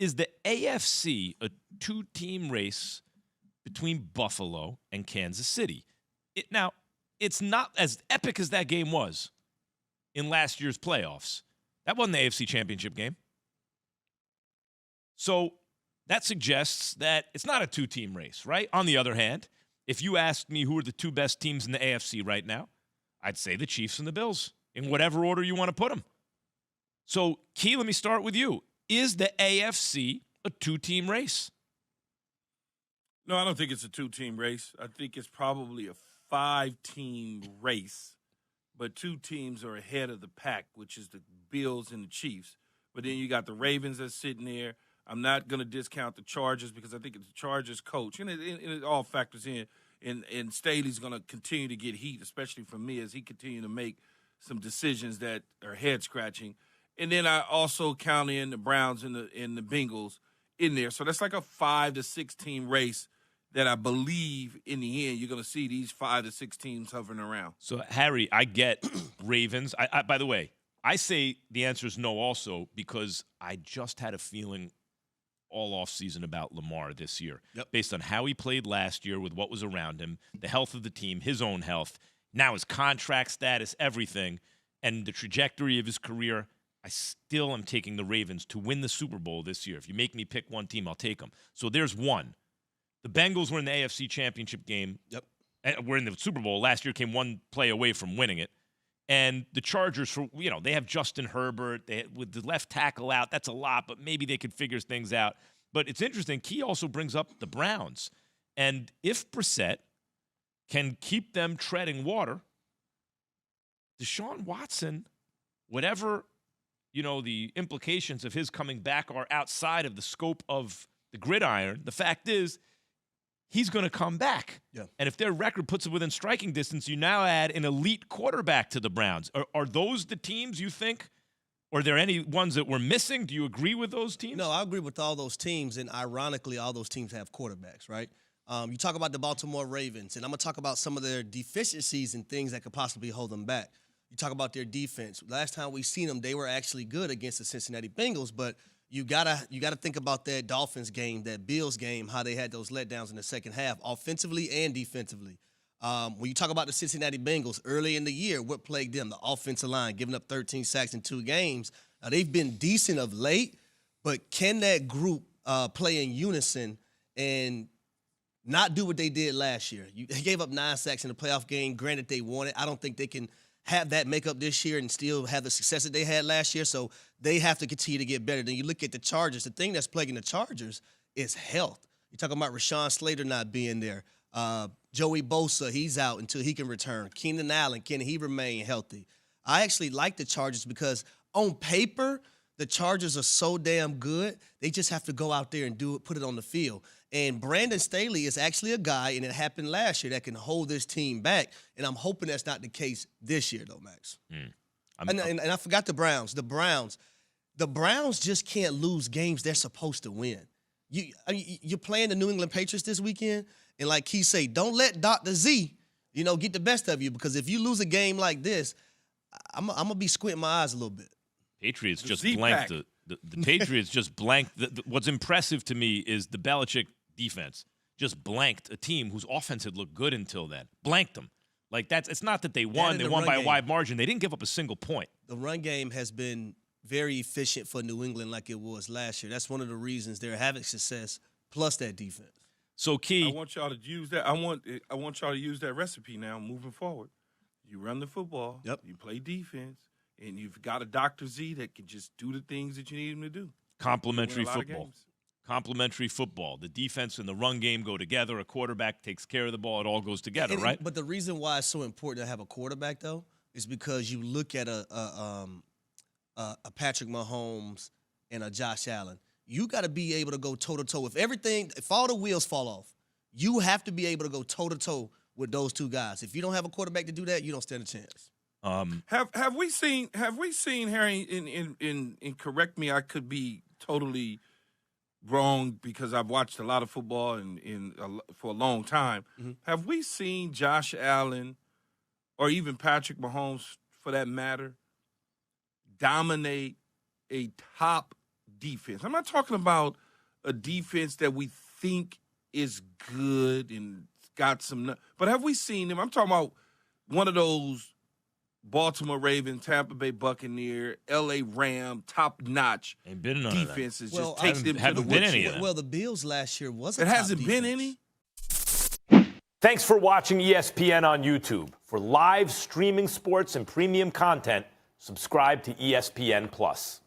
Is the AFC a two-team race between Buffalo and Kansas City? Now, it's not as epic as that game was in last year's playoffs. That wasn't the AFC Championship game. So that suggests that it's not a two-team race, right? On the other hand, if you asked me who are the two best teams in the AFC right now, I'd say the Chiefs and the Bills, in whatever order you want to put them. So, Key, let me start with you. Is the AFC a two-team race? No, I don't think it's a two-team race. I think it's probably a five-team race, but two teams are ahead of the pack, which is the Bills and the Chiefs. But then you got the Ravens that's sitting there. I'm not going to discount the Chargers because I think it's the Chargers coach, and it all factors in. And Staley's going to continue to get heat, especially from me, as he continues to make some decisions that are head-scratching. And then I also count in the Browns and the Bengals in there. So that's like a 5 to 6 team race that I believe in the end you're going to see these 5 to 6 teams hovering around. So, Harry, I get Ravens. By the way, I say the answer is no also because I just had a feeling all offseason about Lamar this year. Yep. Based on how he played last year with what was around him, the health of the team, his own health, now his contract status, everything, and the trajectory of his career, I still am taking the Ravens to win the Super Bowl this year. If you make me pick one team, I'll take them. So there's one. The Bengals were in the AFC Championship game. Yep. We're in the Super Bowl. Last year came one play away from winning it. And the Chargers, they have Justin Herbert. With the left tackle out, that's a lot, but maybe they could figure things out. But it's interesting. Key also brings up the Browns. And if Brissett can keep them treading water, Deshaun Watson, whatever, the implications of his coming back are outside of the scope of the gridiron, the fact is he's going to come back. Yeah. And if their record puts it within striking distance, you now add an elite quarterback to the Browns. Are those the teams you think? Or are there any ones that we're missing? Do you agree with those teams? No, I agree with all those teams, and ironically, all those teams have quarterbacks, right? You talk about the Baltimore Ravens, and I'm going to talk about some of their deficiencies and things that could possibly hold them back. You talk about their defense. Last time we seen them, they were actually good against the Cincinnati Bengals, but you gotta think about that Dolphins game, that Bills game, how they had those letdowns in the second half, offensively and defensively. When you talk about the Cincinnati Bengals early in the year, what plagued them? The offensive line, giving up 13 sacks in 2 games. Now, they've been decent of late, but can that group play in unison and not do what they did last year? They gave up 9 sacks in the playoff game. Granted, they won it. I don't think they can have that makeup this year and still have the success that they had last year, so they have to continue to get better. Then you look at the Chargers. The thing that's plaguing the Chargers is health. You're talking about Rashawn Slater not being there. Joey Bosa, he's out until he can return. Keenan Allen, can he remain healthy? I actually like the Chargers because on paper, the Chargers are so damn good, they just have to go out there and do it, put it on the field. And Brandon Staley is actually a guy, and it happened last year, that can hold this team back. And I'm hoping that's not the case this year, though, Max. And I forgot the Browns. The Browns just can't lose games they're supposed to win. You're playing the New England Patriots this weekend, and like Keith say, don't let Dr. Z, get the best of you, because if you lose a game like this, I'm going to be squinting my eyes a little bit. Patriots just blanked the Patriots just blanked. What's impressive to me is the Belichick defense just blanked a team whose offense had looked good until then. Blanked them. Like it's not that they won. They won by a wide margin. They didn't give up a single point. The run game has been very efficient for New England like it was last year. That's one of the reasons they're having success, plus that defense. So, Key, I want y'all to use that. I want y'all to use that recipe now moving forward. You run the football. Yep. You play defense. And you've got a Dr. Z that can just do the things that you need him to do. Complementary football. Complementary football. The defense and the run game go together. A quarterback takes care of the ball. It all goes together, right? But the reason why it's so important to have a quarterback, though, is because you look at a Patrick Mahomes and a Josh Allen. You got to be able to go toe-to-toe. If all the wheels fall off, you have to be able to go toe-to-toe with those two guys. If you don't have a quarterback to do that, you don't stand a chance. Have we seen Harry, and correct me, I could be totally wrong because I've watched a lot of football for a long time. Mm-hmm. Have we seen Josh Allen or even Patrick Mahomes, for that matter, dominate a top defense. I'm not talking about a defense that we think is good and got some, but have we seen them? I'm talking about one of those Baltimore Ravens, Tampa Bay Buccaneer, L.A. Ram, top-notch Ain't been none defenses. of just take them to the haven't been woodshed. any of them. Well, the Bills last year was a It top hasn't defense. been any? Thanks for watching ESPN on YouTube. For live streaming sports and premium content, subscribe to ESPN+.